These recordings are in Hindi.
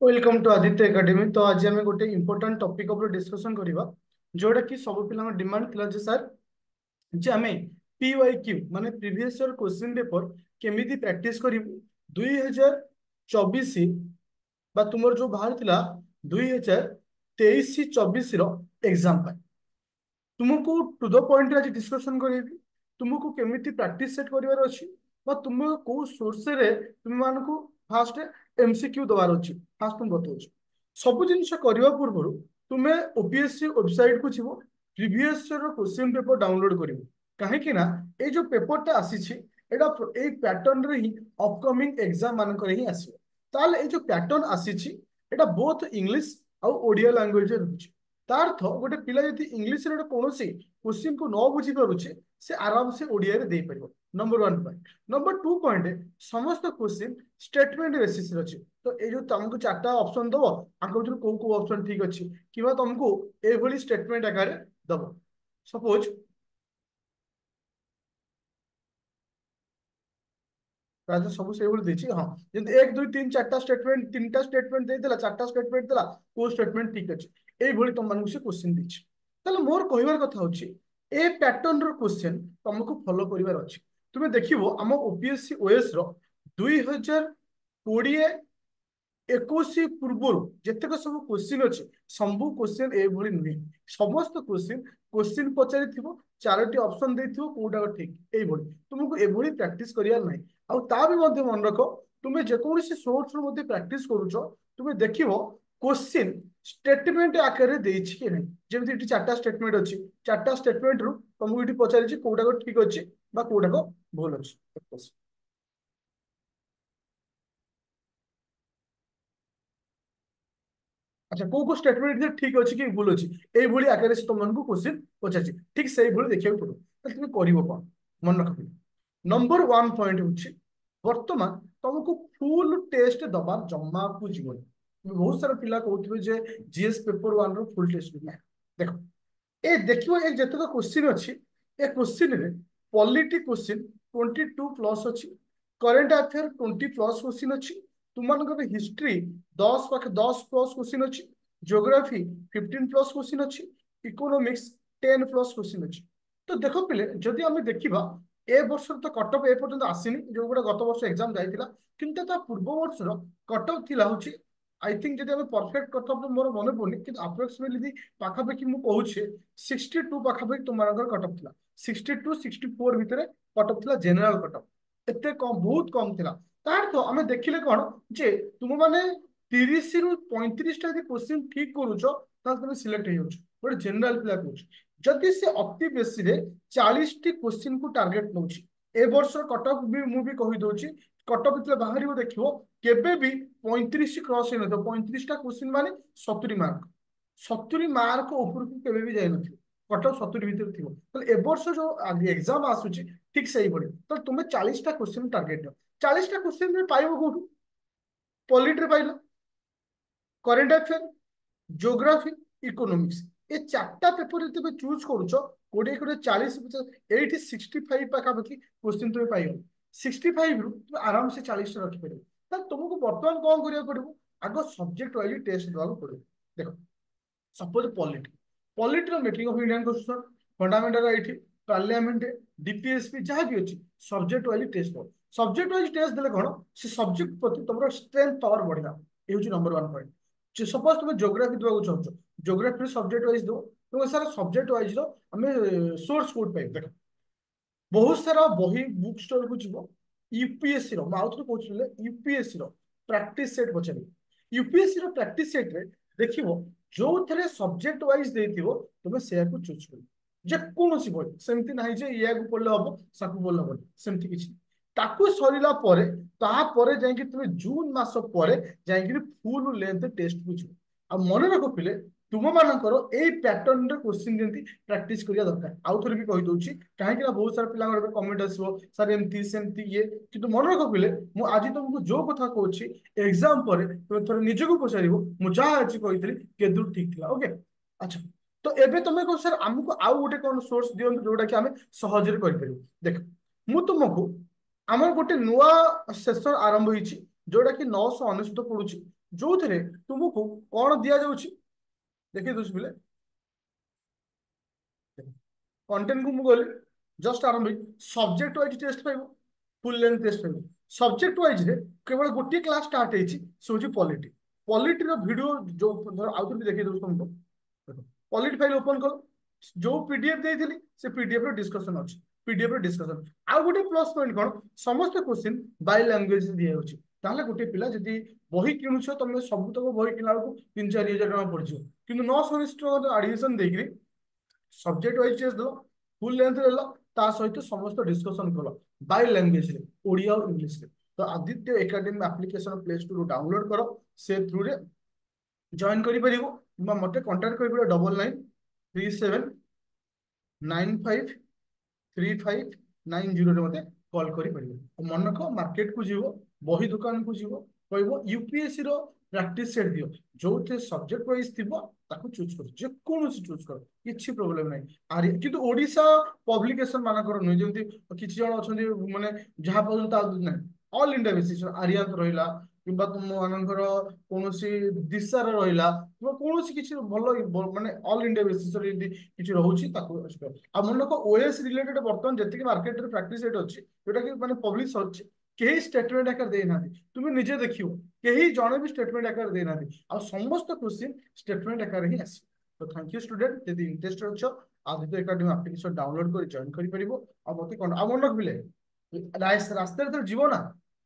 Welcome to Aditya academy. तो आज आम गोटे इंपोर्टां टॉपिक ऊपर डिस्कशन करवा जोटा कि सब पिला डिमांड थिला जे सर जे आम PYQ माने प्रीवियस ईयर क्वेश्चन पेपर केमिति प्रैक्टिस करिवु 2024 बा तुमर जो बाहर थिला 2023-24 रो एग्जाम पाई तुमको टू द पॉइंट आज डिस्कशन करेबी तुमको केमिति प्रैक्टिस सेट करिवार अछि बा तुम को सोर्स रे तुम मानको फास्ट MCQ दबार अछि। फास्ट तुम बतौछ सब जिनिस करबा पूर्व तुमे OPSC वेबसाइट को जीवो previous year question paper download करिवो काहे कि ना ए जो पेपर टा आसी छि एडा ए पैटर्न रे ही अपकमिंग एग्जाम मान करे ही आसीबो ताले ए जो पैटर्न आसी छि एडा बोथ इंग्लिश आ ओडिया लैंग्वेज रे रहउछि तार अर्थ गोटे पिला यदि इंग्लिश रे कौन क्वेश्चन को न बुझी पारुछे से आराम से ओडिया रे दे परिबो। Number 1 point. नंबर 2 पॉइंट समस्त क्वेश्चन स्टेटमेंट बेसिस रे अछि तो ए जो तुमको चारटा ऑप्शन दबो आको जो को ऑप्शन ठीक अछि किबा तुमको ए भली स्टेटमेंट आकार दबो। सपोज राजा सब से बोल देछि हां जंत 1 2 3 चारटा स्टेटमेंट तीनटा स्टेटमेंट दे देला चारटा स्टेटमेंट देला को स्टेटमेंट ठीक अछि ए भली तुम मानू से क्वेश्चन देछि ताले मोर कहबार कथा होछि ए पैटर्न रो क्वेश्चन तुमको फॉलो करिवार अछि। तुमे देखिबो हम OPSC OS रो 2020 21 पूर्व जितक सब क्वेश्चन अच्छे सब क्वेश्चन एभली नुहे समस्त क्वेश्चन क्वेश्चन पचारि चारोटी ऑप्शन देथिबो कोटा ठीक एभली तुमको एभली प्रैक्टिस करियार नाही आ ता भी मध्य मन रख तुमे जेकोसी सोर्स रो मध्य प्रैक्टिस करूछो तुमे देखिबो क्वेश्चन स्टेटमेंट आकारे देछि कि नहीं जेमति इटी चारटा स्टेटमेंट अछि चारटा स्टेटमेंट रु तुमको इटी पचारिछि कोटा ठीक अछि बा कोटा भूल अछि। अच्छा को स्टेटमेंट ठीक अच्छी कि भूल अच्छी यही आकार से तुमको क्वेश्चन पचार ठीक से देखा पड़ो तुम कर मन रख। नंबर 1 पॉइंट हूँ बर्तमान तुमको फुल टेस्ट दबा जमा को जीवन बहुत सारा पिला कहते GS पेपर 1 रो फुल टेस्ट देख ए देखो ए जतक क्वेश्चन अच्छी ए क्वेश्चन रे पॉलिटी क्वेश्चन 22 प्लस अच्छी करेंट अफेयर 20 प्लस क्वेश्चन अच्छी तुम हिस्ट्री 10 पाखे 10 प्लस क्वेश्चन अच्छी ज्योग्राफी 15 प्लस क्वेश्चन अच्छी इकोनॉमिक्स 10 प्लस क्वेश्चन अच्छी। तो देख पिले जदि आम देखा ए वर्ष तो कटअप ए पर्यंत आसीनी जो गोटे गत वर्ष एग्जाम जाइला किंतु ता पूर्व वर्षर कटअप थिला होची आई थिंक जदि आम परफेक्ट कटअप मोर मन पड़नी कि अप्रोक्सीमेटली पाखापाखि मु कहूछे 62 पाखापाखि तुम्हारा कटअप थिला 62 64 भितर कटअप थिला जनरल कटअप एते कम बहुत कम थिला तार तो आम देखिले कौन जे तुम माने 30 रु 35 टा क्वेश्चन ठीक करूछ ताल तुम सिलेक्ट हो गोटे जनरल पिला कहूछ जदि से अति बेसी रे 40 टी क्वेश्चन को टार्गेट नउछि ए वर्ष कटअप भी मु भी कहि दोछि कटअप इतले बाहरिबो देखिबो केबे भी 35 क्रॉस हे न 35 टा क्वेश्चन माने 70 मार्क 70 मार्क ऊपर को केबे भी जाय नथि कटअप 70 भीतर थिबो तो ए वर्ष जो एग्जाम आसुछि ठीक सही पड़ी तो तुम 40 टा क्वेश्चन टार्गेट 40 टा क्वेश्चन में पाइबो कोठु पॉलिटी पाइलो करेंट अफेयर ज्योग्राफी इकोनॉमिक्स ये चार्टा पेपर तुम चूज करुच 20 कोड़े 40 एटी 65 पाखापाखि क्वेश्चन तुम पाइल 65 रु तुम आराम से 40 रखिपर तुमको बर्तमान कौन करा पड़ो आग सब्जेक्ट वाइज टेस्ट देवा पड़ो। देख suppose polity polity making of Indian constitution fundamental right parliament DPSP जहाँ भी अच्छी सब्जेक्ट वाइज टेस्ट दो सब्जेक्ट वाइज टेस्ट देले कौन से सब्जेक्ट प्रति तुम स्ट्रेंथ पावर बढ़िया ये नंबर 1 पॉइंट। सपोज तुम ज्योग्राफी देवा चाहो ज्योग्राफी सब्जेक्ट वाइज दो तुम सारा सब्जेक्ट वाइज आम सोर्स कोड पाइब देख बहुत सारा बही बुक स्टोर को जीव UPSC आउ थे कहते UPSC प्रैक्टिस सेट पचार UPSC प्रैक्टिस सेट रे देखिवो जो थे सब्जेक्ट वाइज देथिवो तुम से चूज कर जेकोसी बही सेमती ना या पढ़ले हम साकू पढ़ले हम सेमती किसी ताकू सरिला परे तापरे जाइए तुम जून मास पर जाइए फुल लेंथ टेस्ट को जीव आ मन रख पिले तुम मानकर ए पैटर्न रे क्वेश्चन जेंती प्रैक्टिस करिया दरकार आउ थोड़ी भी कहि दोछि काहे कि बहुत सारा पिला कमेंट आसो सर एमती सेमती ये किंतु मन रख पिले मु आज तुमको जो कथा कहछि एग्जाम पर तुम थोड़े निजको पचारिबो मु जा अछि कहितली के दूर ठीक थिला ओके। अच्छा तो एबे तुम को सर हमको आउ गोटे कोन सोर्स दियंतु जोटा कि हमें सहज रे करि परिबो। देख मु तुमको आमर गोटे नुआ सेशन आरंभ होइछि जोटा कि 999 पड़ुछि जो थे तुमको कौन दि जाऊँगी देखिए दोस्त पिले कंटेंट को मुझे जस्ट आरंभ सब्जेक्ट वाइज टेस्ट पाइब फुल लेंथ टेस्ट पाइब सब्जेक्ट वाइज रे केवल गोटे क्लास स्टार्ट होची पॉलिटी पॉलिटी रो वीडियो जो आउ थे देखिए दोस्त तुमको देखो पॉलिटी फाइल ओपन करो जो पीडीएफ देइथिली से पीडीएफ रो डिस्कशन अछि पीडीएफ रो डिस्कशन आ गोटे प्लस पॉइंट कोन समस्त क्वेश्चन बाय लैंग्वेज दिया होची ताहले गोटे पिला जदी बही किनुछ तमे सब तक बही किनला को 3-4 हजार टका पड़जियो किंतु 900 टका एडमिशन देकरी सब्जेक्ट वाइज टेस्ट दो फुल लेंथ देल ता सहित समस्त डिस्कशन कल बाय लैंग्वेज रे ओडिया और इंग्लिश रे तो Aditya academy application play store download करो से थ्रू रे जॉइन करि परिबो मते कांटेक्ट करि 9937953590 मते कॉल करि परिबो मनक मार्केट को जीवो बही दुकान को जीवो कहबो यूपीएससी रो प्रैक्टिस सेट दियो जो थे सब्जेक्ट वाइज थिबो ताको चूज कर जे कोन से चूज कर किछि प्रॉब्लम नै आरि किंतु ओडिसा पब्लिकेशन माना कर नै जेंति किछि जण अछंती माने जहा पर्यंत नै ऑल इंडिया बेसिस आर्यात रहिला किंबा तुम मानकर कौनसी दिशार रहिला किंबा कौनसी किछि भलो माने ऑल इंडिया बेसिस रे यदि किछि रहउछि ताको आ मनक ओएस रिलेटेड वर्तमान जति मार्केट रे प्रैक्टिस सेट अछि जोटा कि माने पब्लिश होछि केही स्टेटमेंट आकार देना तुम निजे देखियो केही जणे भी स्टेटमेंट आकार देना आ समस्त क्वेश्चन स्टेटमेंट आकार ही आसी तो थैंक यू स्टूडेंट यदि इंटरेस्टेड अछ आदित्य एकेडमी एप्लिकेशन डाउनलोड कर जॉइन करि परिबो आ मते कोन आ मनक बिले रास्ते रे जीवो ना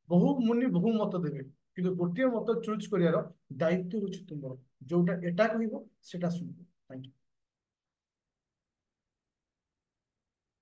बहु मुनि बहु मत देबे किंतु गोटे मत चूज करियार दायित्व होछि तुमरो जोटा एटा कहबो सेटा सुनबो थैंक यू।